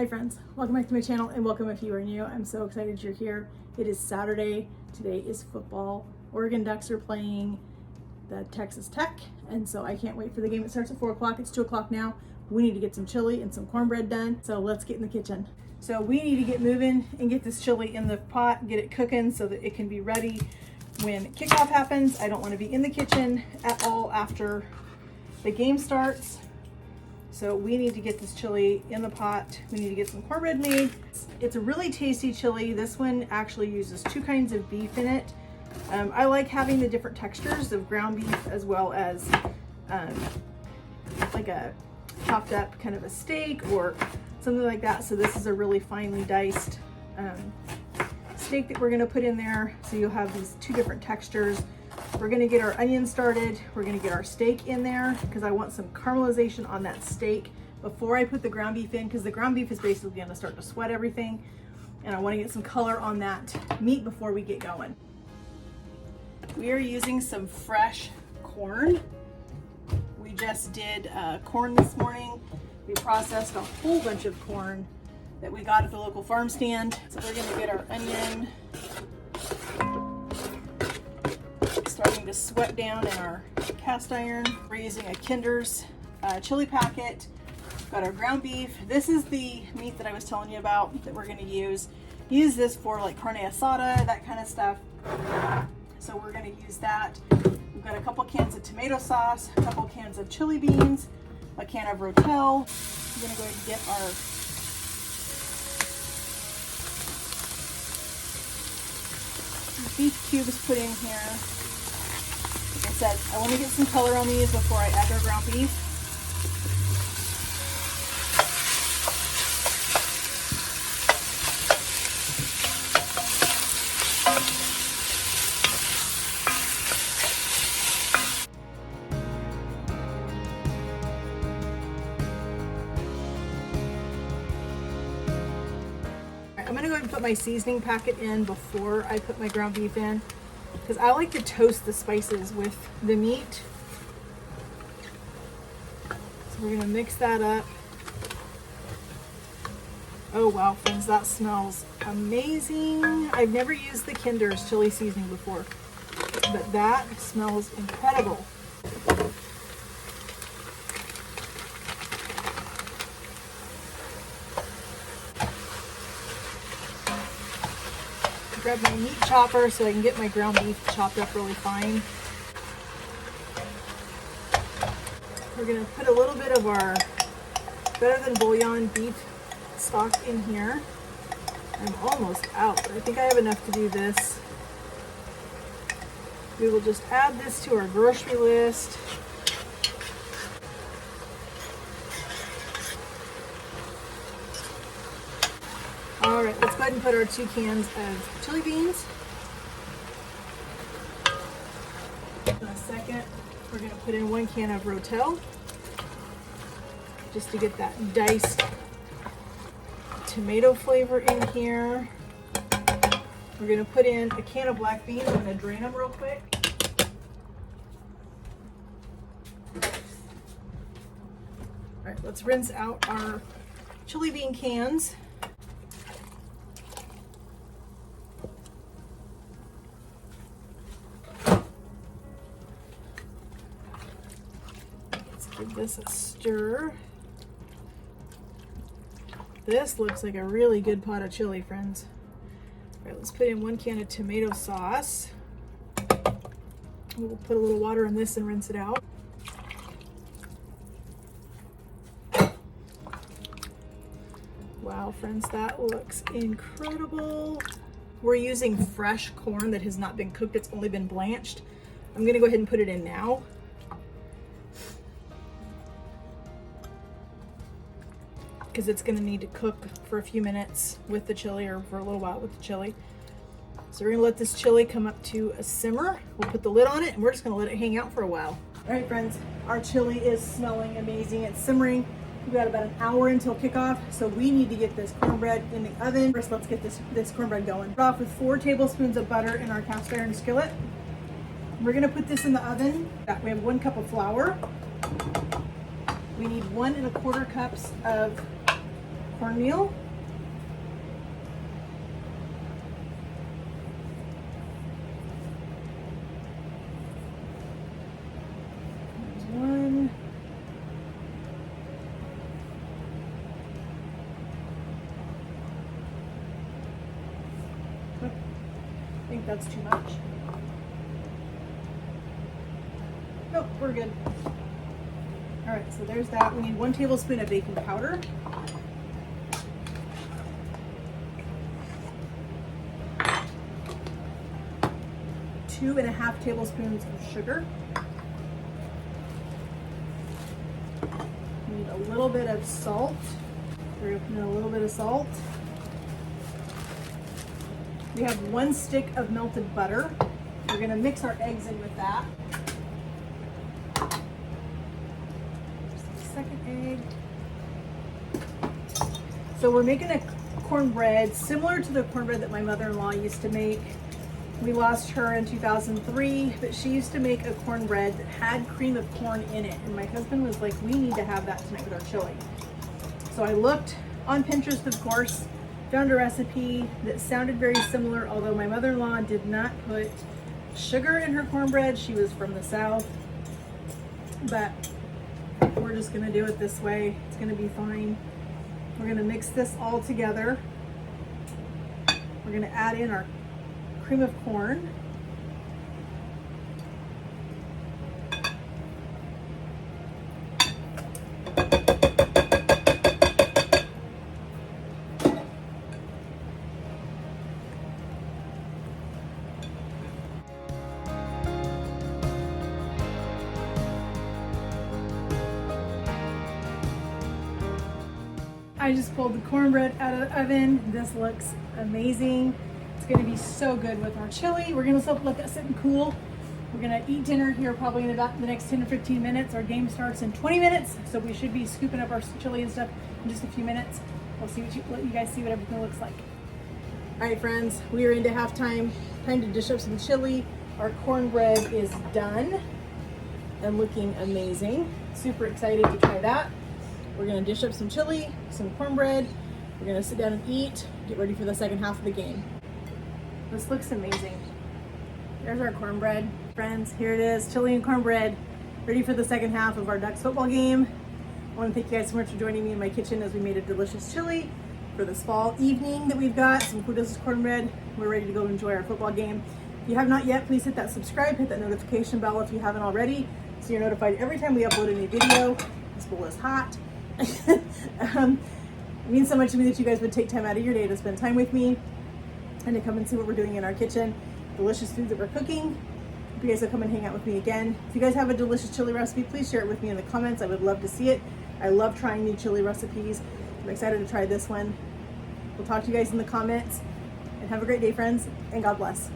Hi friends, welcome back to my channel and welcome if you are new. I'm so excited you're here. It is Saturday. Today is football. Oregon Ducks are playing the Texas Tech, and so I can't wait for the game. It starts at 4 o'clock. It's 2 o'clock now. We need to get some chili and some cornbread done, so let's get in the kitchen. So we need to get moving and get this chili in the pot, get it cooking so that it can be ready when kickoff happens. I don't want to be in the kitchen at all after the game starts. So we need to get this chili in the pot. We need to get some cornbread made. It's a really tasty chili. This one actually uses 2 kinds of beef in it. I like having the different textures of ground beef as well as like a chopped up kind of a steak or something like that. So this is a really finely diced steak that we're gonna put in there. So you'll have these 2 different textures. We're gonna get our onions started. We're gonna get our steak in there because I want some caramelization on that steak before I put the ground beef in, because the ground beef is basically gonna start to sweat everything. And I wanna get some color on that meat before we get going. We are using some fresh corn. We just did corn this morning. We processed a whole bunch of corn that we got at the local farm stand. So we're gonna get our onion starting to sweat down in our cast iron. We're using a Kinder's chili packet. We've got our ground beef. This is the meat that I was telling you about that we're gonna use. Use this for like carne asada, that kind of stuff. So we're gonna use that. We've got a couple cans of tomato sauce, a couple cans of chili beans, a can of Rotel. We're gonna go ahead and get our beef cubes put in here. Like I said, I want to get some color on these before I add our ground beef. I'm gonna go ahead and put my seasoning packet in before I put my ground beef in, because I like to toast the spices with the meat. So we're gonna mix that up. Oh wow, friends, that smells amazing. I've never used the Kinder's chili seasoning before, but that smells incredible. Grab my meat chopper so I can get my ground beef chopped up really fine. We're gonna put a little bit of our better than bouillon beef stock in here. I'm almost out, but I think I have enough to do this. We will just add this to our grocery list. All right, let's go ahead and put our 2 cans of chili beans. In a second, we're gonna put in 1 can of Rotel, just to get that diced tomato flavor in here. We're gonna put in a can of black beans. I'm gonna drain them real quick. All right, let's rinse out our chili bean cans. Give this a stir. This looks like a really good pot of chili, friends. All right, let's put in 1 can of tomato sauce. We'll put a little water in this and rinse it out. Wow, friends, that looks incredible. We're using fresh corn that has not been cooked. It's only been blanched. I'm gonna go ahead and put it in now. Because it's going to need to cook for a few minutes with the chili, or for a little while with the chili. So we're going to let this chili come up to a simmer. We'll put the lid on it and we're just going to let it hang out for a while. All right, friends, our chili is smelling amazing. It's simmering. We've got about an hour until kickoff, so we need to get this cornbread in the oven. First, let's get this cornbread going. Start off with 4 tablespoons of butter in our cast iron skillet. We're going to put this in the oven. We have 1 cup of flour. We need 1 1/4 cups of cornmeal. There's one. I think that's too much. Nope, we're good. All right, so there's that. We need 1 tablespoon of baking powder. Two and a half tablespoons of sugar. We need a little bit of salt. We're gonna put in a little bit of salt. We have 1 stick of melted butter. We're gonna mix our eggs in with that. Second egg. So we're making a cornbread similar to the cornbread that my mother-in-law used to make. We lost her in 2003, but she used to make a cornbread that had cream of corn in it. And my husband was like, we need to have that tonight with our chili. So I looked on Pinterest, of course, found a recipe that sounded very similar, although my mother-in-law did not put sugar in her cornbread. She was from the South, but we're just gonna do it this way. It's gonna be fine. We're gonna mix this all together. We're gonna add in our cream of corn. I just pulled the cornbread out of the oven. This looks amazing. It's gonna be so good with our chili. We're gonna let that sit and cool. We're gonna eat dinner here probably in about the next 10 or 15 minutes. Our game starts in 20 minutes, so we should be scooping up our chili and stuff in just a few minutes. We'll see let you guys see what everything looks like. All right, friends, we are into halftime. Time to dish up some chili. Our cornbread is done and looking amazing. Super excited to try that. We're gonna dish up some chili, some cornbread. We're gonna sit down and eat, get ready for the second half of the game. This looks amazing. There's our cornbread. Friends, here it is, chili and cornbread, ready for the second half of our Ducks football game. I wanna thank you guys so much for joining me in my kitchen as we made a delicious chili for this fall evening that we've got, some delicious cornbread. We're ready to go enjoy our football game. If you have not yet, please hit that subscribe, hit that notification bell if you haven't already, so you're notified every time we upload a new video. This bowl is hot. It means so much to me that you guys would take time out of your day to spend time with me and to come and see what we're doing in our kitchen, delicious food that we're cooking. Hope you guys will come and hang out with me again. If you guys have a delicious chili recipe, please share it with me in the comments. I would love to see it. I love trying new chili recipes. I'm excited to try this one. We'll talk to you guys in the comments, and have a great day, friends, and God bless.